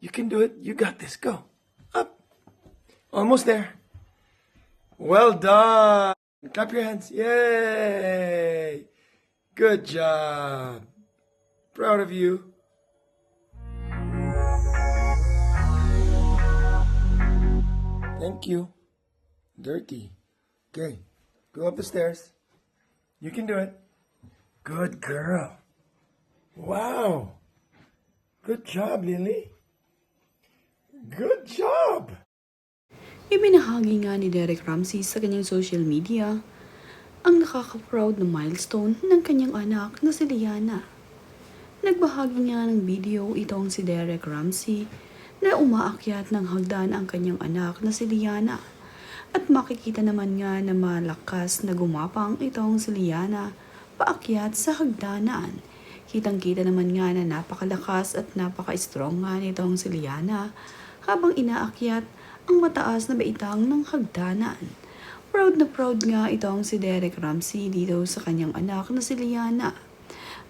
You can do it. You got this. Go. Up. Almost there. Well done. Clap your hands. Yay. Good job. Proud of you. Thank you. Dirty. Okay. Go up the stairs. You can do it. Good girl. Wow. Good job, Lily. Good job. Ibinahagi nga ni Derek Ramsey sa kanyang social media ang nakaka-proud na milestone ng kanyang anak na si Liana. Nagbahagi nga ng video itong si Derek Ramsey na umaakyat ng hagdan ang kanyang anak na si Liana. At makikita naman nga na malakas na gumapang itong si Liana paakyat sa hagdanan. Kitang-kita naman nga na napakalakas at napaka-strong nga nitong si Liana habang inaakyat ang mataas na baitang ng hagdanan. Proud na proud nga itong si Derek Ramsey dito sa kanyang anak na si Liana.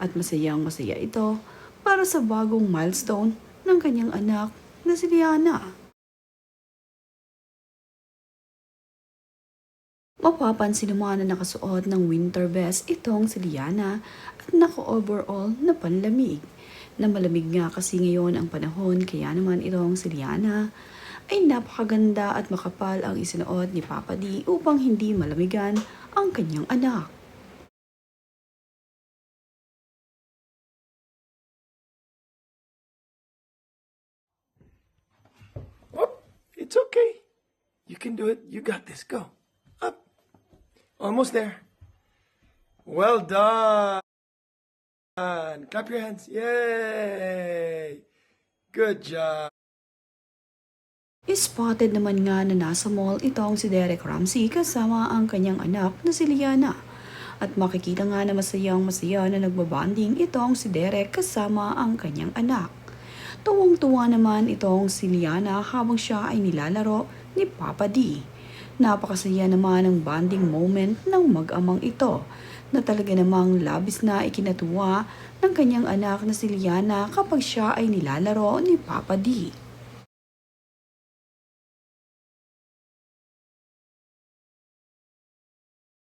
At masayang masaya ito para sa bagong milestone ng kanyang anak na si Liana. Mapapansin naman na nakasuot ng winter vest itong si Liana at naka-overall na panlamig. Na malamig nga kasi ngayon ang panahon kaya naman itong si Liana ay napakaganda at makapal ang isinuot ni Papa D upang hindi malamigan ang kanyang anak. Oh, it's okay. You can do it. You got this. Go. Up. Almost there. Well done. Clap your hands. Yay. Good job. Spotted naman nga na nasa mall itong si Derek Ramsey kasama ang kanyang anak na si Liana. At makikita nga na masayang masaya na nagbabanding itong si Derek kasama ang kanyang anak. Tuwang-tuwa naman itong si Liana habang siya ay nilalaro ni Papa D. Napakasaya naman ang bonding moment ng mag-amang ito na talaga namang labis na ikinatuwa ng kanyang anak na si Liana kapag siya ay nilalaro ni Papa D.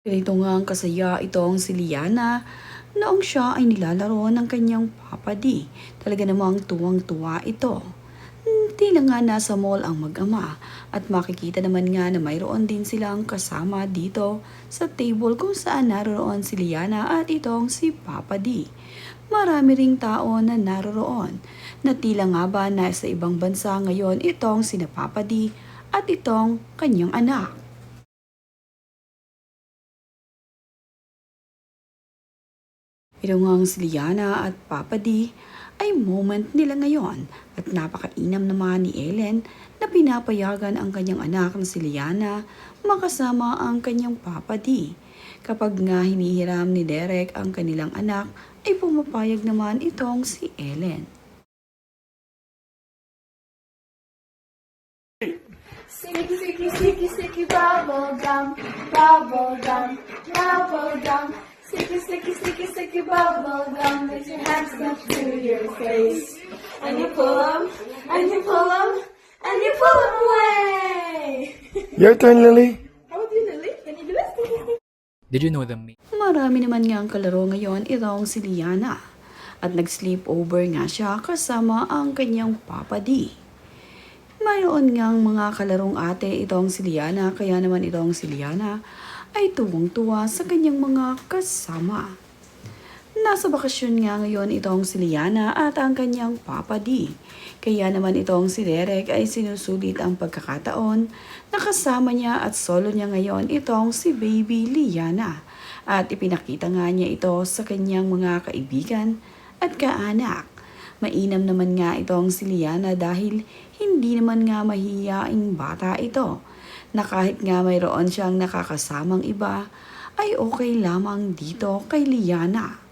Ganito nga ang kasaya itong si Liana noong siya ay nilalaro ng kanyang Papa D. Talaga namang tuwang-tuwa ito. Tila nga nasa mall ang mag-ama at makikita naman nga na mayroon din silang kasama dito sa table kung saan naroon si Liana at itong si Papa D. Marami ring tao na naroon na tila nga ba na sa ibang bansa ngayon itong sina Papa D at itong kanyang anak. Pero ngang si Liana at Papa D ay moment nila ngayon at napakainam naman ni Ellen na pinapayagan ang kanyang anak na si Liana makasama ang kanyang Papa D. Kapag nga hinihiram ni Derek ang kanilang anak ay pumapayag naman itong si Ellen. Sticky, sticky, sticky, sticky, bubble gum, bubble gum, bubble gum. Sticky, sticky, sticky, sticky, bubble gum. Makes your hands up to your face. And you pull them, and you pull them, and you pull them away. Your turn, Lily. How about you, Lily? Can you do it? Did you know the Marami naman nga ang kalaro ngayon itong si Liana at nag-sleepover nga siya kasama ang kanyang Papa D. Mayroon ngang mga kalarong ate itong si Liana kaya naman itong si Liana ay tuwang-tuwa sa kanyang mga kasama. Nasa bakasyon nga ngayon itong si Liana at ang kanyang Papa D. Kaya naman itong si Derek ay sinusulit ang pagkakataon na kasama niya at solo niya ngayon itong si baby Liana. At ipinakita nga niya ito sa kanyang mga kaibigan at kaanak. Mainam naman nga itong si Liana dahil hindi naman nga mahihiyaing bata ito. Na kahit nga mayroon siyang nakakasamang iba, ay okay lamang dito kay Liana.